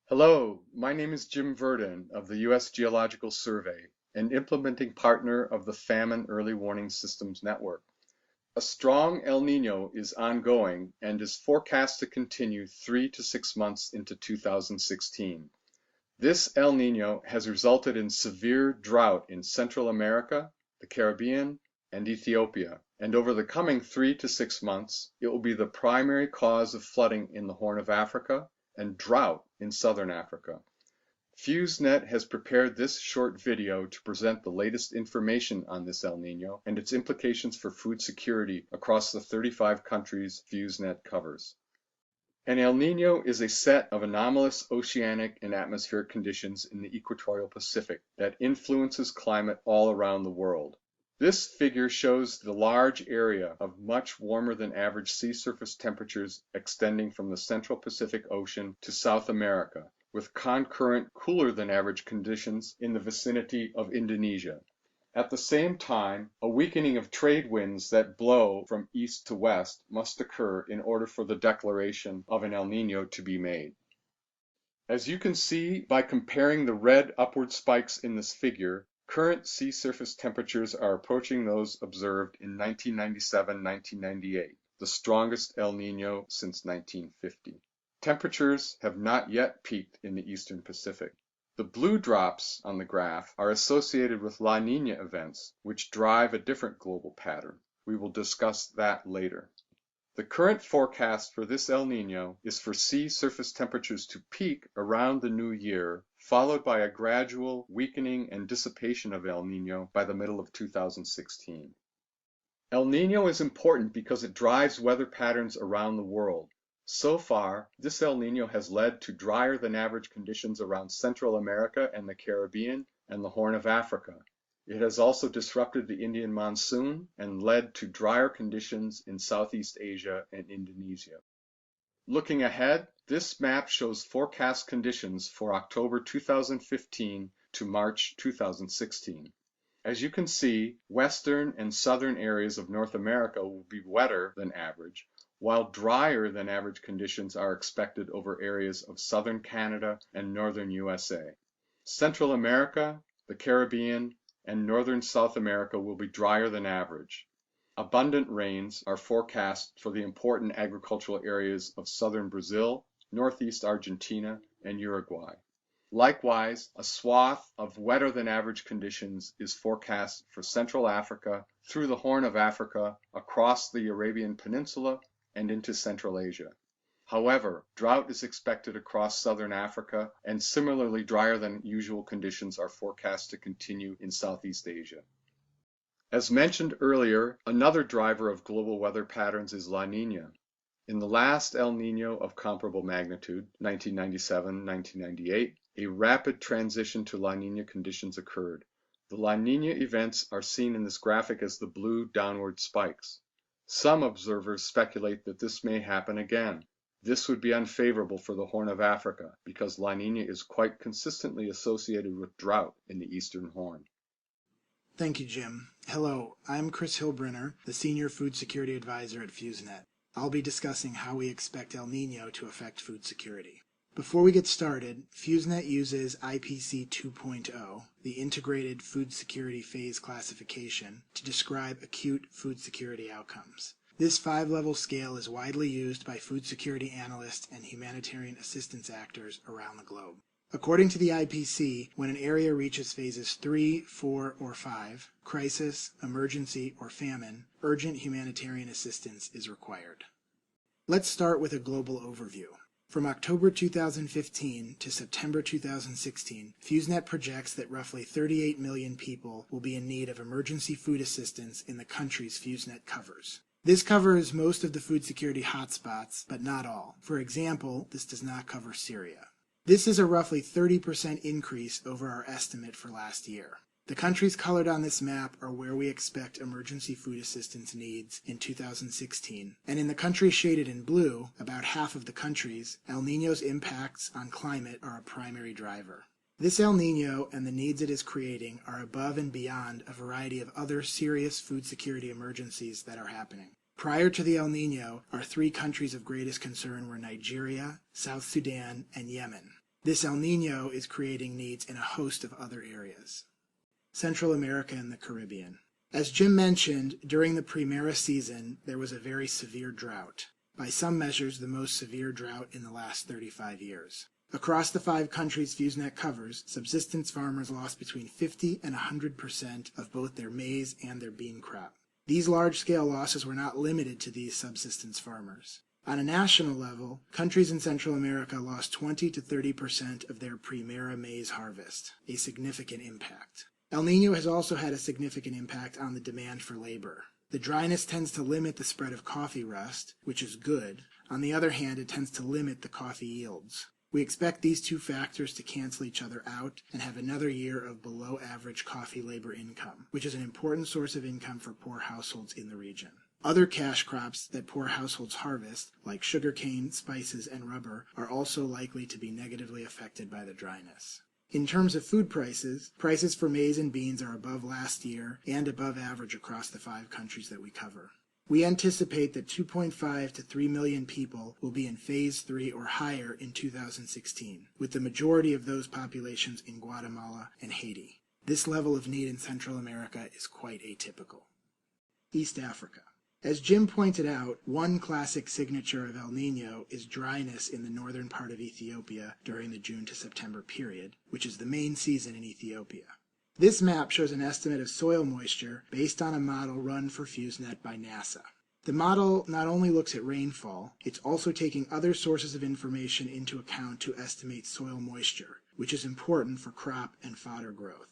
Hello, my name is Jim Verdon of the U.S. Geological Survey, an implementing partner of the Famine Early Warning Systems Network. A strong El Niño is ongoing and is forecast to continue 3 to 6 months into 2016. This El Niño has resulted in severe drought in Central America, the Caribbean, and Ethiopia, and over the coming 3 to 6 months, it will be the primary cause of flooding in the Horn of Africa and drought in Southern Africa. FuseNet has prepared this short video to present the latest information on this El Niño and its implications for food security across the 35 countries FuseNet covers. An El Niño is a set of anomalous oceanic and atmospheric conditions in the equatorial Pacific that influences climate all around the world. This figure shows the large area of much warmer than average sea surface temperatures extending from the central Pacific Ocean to South America, with concurrent cooler than average conditions in the vicinity of Indonesia. At the same time, a weakening of trade winds that blow from east to west must occur in order for the declaration of an El Niño to be made. As you can see by comparing the red upward spikes in this figure, current sea surface temperatures are approaching those observed in 1997-1998, the strongest El Niño since 1950. Temperatures have not yet peaked in the eastern Pacific. The blue drops on the graph are associated with La Niña events, which drive a different global pattern. We will discuss that later. The current forecast for this El Niño is for sea surface temperatures to peak around the new year, followed by a gradual weakening and dissipation of El Niño by the middle of 2016. El Niño is important because it drives weather patterns around the world. So far, this El Niño has led to drier than average conditions around Central America and the Caribbean and the Horn of Africa. It has also disrupted the Indian monsoon and led to drier conditions in Southeast Asia and Indonesia. Looking ahead, this map shows forecast conditions for October 2015 to March 2016. As you can see, western and southern areas of North America will be wetter than average, while drier than average conditions are expected over areas of southern Canada and northern USA. Central America, the Caribbean, and northern South America will be drier than average. Abundant rains are forecast for the important agricultural areas of southern Brazil, northeast Argentina, and Uruguay. Likewise, a swath of wetter than average conditions is forecast for Central Africa, through the Horn of Africa, across the Arabian Peninsula, and into Central Asia. However, drought is expected across southern Africa, and similarly drier than usual conditions are forecast to continue in Southeast Asia. As mentioned earlier, another driver of global weather patterns is La Niña. In the last El Niño of comparable magnitude, 1997-1998, a rapid transition to La Niña conditions occurred. The La Niña events are seen in this graphic as the blue downward spikes. Some observers speculate that this may happen again. This would be unfavorable for the Horn of Africa because La Niña is quite consistently associated with drought in the Eastern Horn. Thank you, Jim. Hello, I'm Chris Hilbrenner, the Senior Food Security Advisor at FuseNet. I'll be discussing how we expect El Niño to affect food security. Before we get started, FuseNet uses IPC 2.0, the Integrated Food Security Phase Classification, to describe acute food security outcomes. This 5-level scale is widely used by food security analysts and humanitarian assistance actors around the globe. According to the IPC, when an area reaches phases 3, 4, or 5, crisis, emergency, or famine, urgent humanitarian assistance is required. Let's start with a global overview. From October 2015 to September 2016, FuseNet projects that roughly 38 million people will be in need of emergency food assistance in the countries FuseNet covers. This covers most of the food security hotspots, but not all. For example, this does not cover Syria. This is a roughly 30% increase over our estimate for last year. The countries colored on this map are where we expect emergency food assistance needs in 2016, and in the countries shaded in blue, about half of the countries, El Niño's impacts on climate are a primary driver. This El Niño and the needs it is creating are above and beyond a variety of other serious food security emergencies that are happening. Prior to the El Niño, our 3 countries of greatest concern were Nigeria, South Sudan, and Yemen. This El Niño is creating needs in a host of other areas. Central America and the Caribbean. As Jim mentioned, during the Primera season, there was a very severe drought. By some measures, the most severe drought in the last 35 years. Across the 5 countries FuseNet covers, subsistence farmers lost between 50 and 100% of both their maize and their bean crop. These large-scale losses were not limited to these subsistence farmers. On a national level, countries in Central America lost 20 to 30% of their Primera maize harvest, a significant impact. El Niño has also had a significant impact on the demand for labor. The dryness tends to limit the spread of coffee rust, which is good. On the other hand, it tends to limit the coffee yields. We expect these 2 factors to cancel each other out and have another year of below-average coffee labor income, which is an important source of income for poor households in the region. Other cash crops that poor households harvest, like sugarcane, spices, and rubber, are also likely to be negatively affected by the dryness. In terms of food prices, prices for maize and beans are above last year and above average across the 5 countries that we cover. We anticipate that 2.5 to 3 million people will be in Phase 3 or higher in 2016, with the majority of those populations in Guatemala and Haiti. This level of need in Central America is quite atypical. East Africa. As Jim pointed out, one classic signature of El Niño is dryness in the northern part of Ethiopia during the June to September period, which is the main season in Ethiopia. This map shows an estimate of soil moisture based on a model run for FuseNet by NASA. The model not only looks at rainfall, it's also taking other sources of information into account to estimate soil moisture, which is important for crop and fodder growth.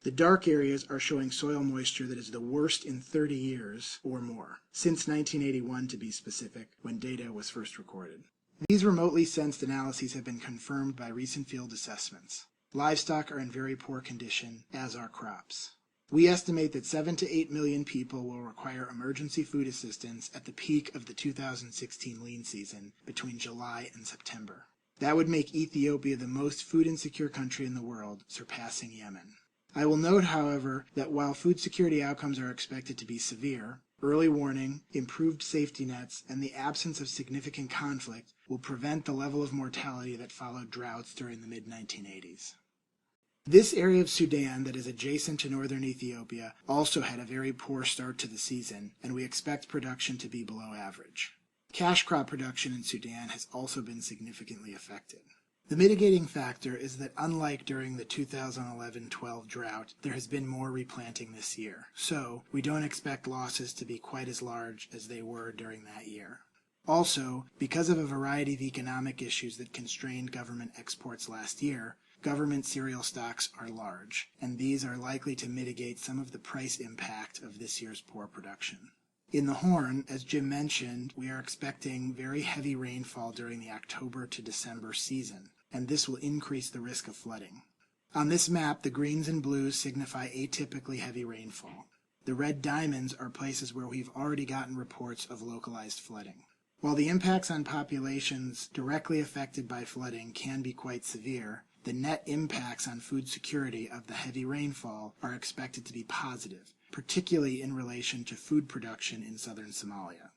The dark areas are showing soil moisture that is the worst in 30 years or more, since 1981 to be specific, when data was first recorded. These remotely sensed analyses have been confirmed by recent field assessments. Livestock are in very poor condition, as are crops. We estimate that 7 to 8 million people will require emergency food assistance at the peak of the 2016 lean season between July and September. That would make Ethiopia the most food insecure country in the world, surpassing Yemen. I will note, however, that while food security outcomes are expected to be severe, early warning, improved safety nets, and the absence of significant conflict will prevent the level of mortality that followed droughts during the mid-1980s. This area of Sudan that is adjacent to northern Ethiopia also had a very poor start to the season, and we expect production to be below average. Cash crop production in Sudan has also been significantly affected. The mitigating factor is that unlike during the 2011-12 drought, there has been more replanting this year, so we don't expect losses to be quite as large as they were during that year. Also, because of a variety of economic issues that constrained government exports last year, government cereal stocks are large, and these are likely to mitigate some of the price impact of this year's poor production. In the Horn, as Jim mentioned, we are expecting very heavy rainfall during the October to December season, and this will increase the risk of flooding. On this map, the greens and blues signify atypically heavy rainfall. The red diamonds are places where we've already gotten reports of localized flooding. While the impacts on populations directly affected by flooding can be quite severe, the net impacts on food security of the heavy rainfall are expected to be positive, particularly in relation to food production in southern Somalia.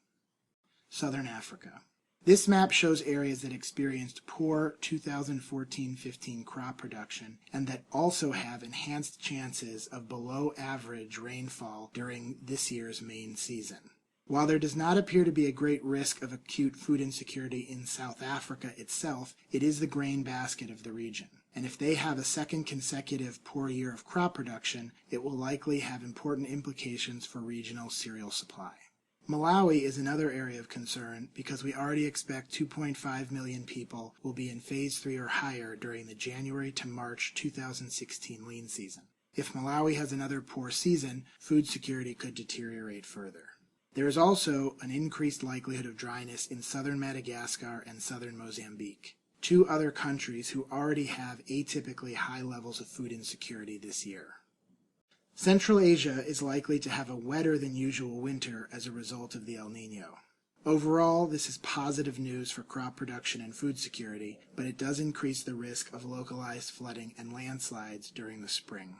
Southern Africa. This map shows areas that experienced poor 2014-15 crop production and that also have enhanced chances of below average rainfall during this year's main season. While there does not appear to be a great risk of acute food insecurity in South Africa itself, it is the grain basket of the region. And if they have a second consecutive poor year of crop production, it will likely have important implications for regional cereal supply. Malawi is another area of concern because we already expect 2.5 million people will be in Phase 3 or higher during the January to March 2016 lean season. If Malawi has another poor season, food security could deteriorate further. There is also an increased likelihood of dryness in southern Madagascar and southern Mozambique, 2 other countries who already have atypically high levels of food insecurity this year. Central Asia is likely to have a wetter than usual winter as a result of the El Niño. Overall, this is positive news for crop production and food security, but it does increase the risk of localized flooding and landslides during the spring.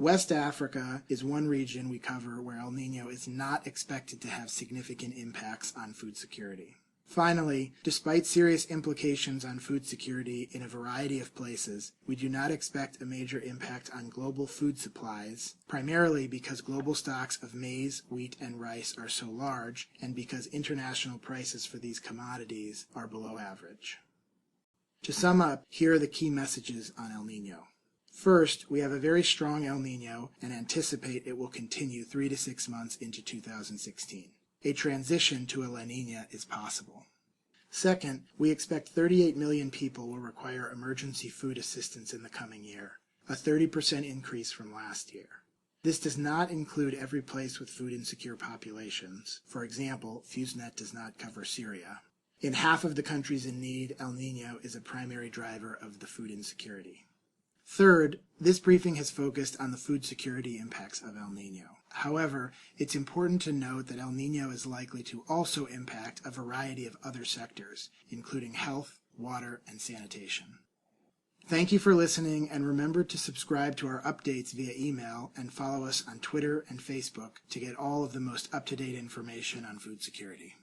West Africa is one region we cover where El Niño is not expected to have significant impacts on food security. Finally, despite serious implications on food security in a variety of places, we do not expect a major impact on global food supplies, primarily because global stocks of maize, wheat, and rice are so large, and because international prices for these commodities are below average. To sum up, here are the key messages on El Niño. First, we have a very strong El Niño and anticipate it will continue 3 to 6 months into 2016. A transition to a La Niña is possible. Second, we expect 38 million people will require emergency food assistance in the coming year, a 30% increase from last year. This does not include every place with food insecure populations. For example, FuseNet does not cover Syria. In half of the countries in need, El Niño is a primary driver of the food insecurity. Third, this briefing has focused on the food security impacts of El Niño. However, it's important to note that El Niño is likely to also impact a variety of other sectors, including health, water, and sanitation. Thank you for listening, and remember to subscribe to our updates via email and follow us on Twitter and Facebook to get all of the most up-to-date information on food security.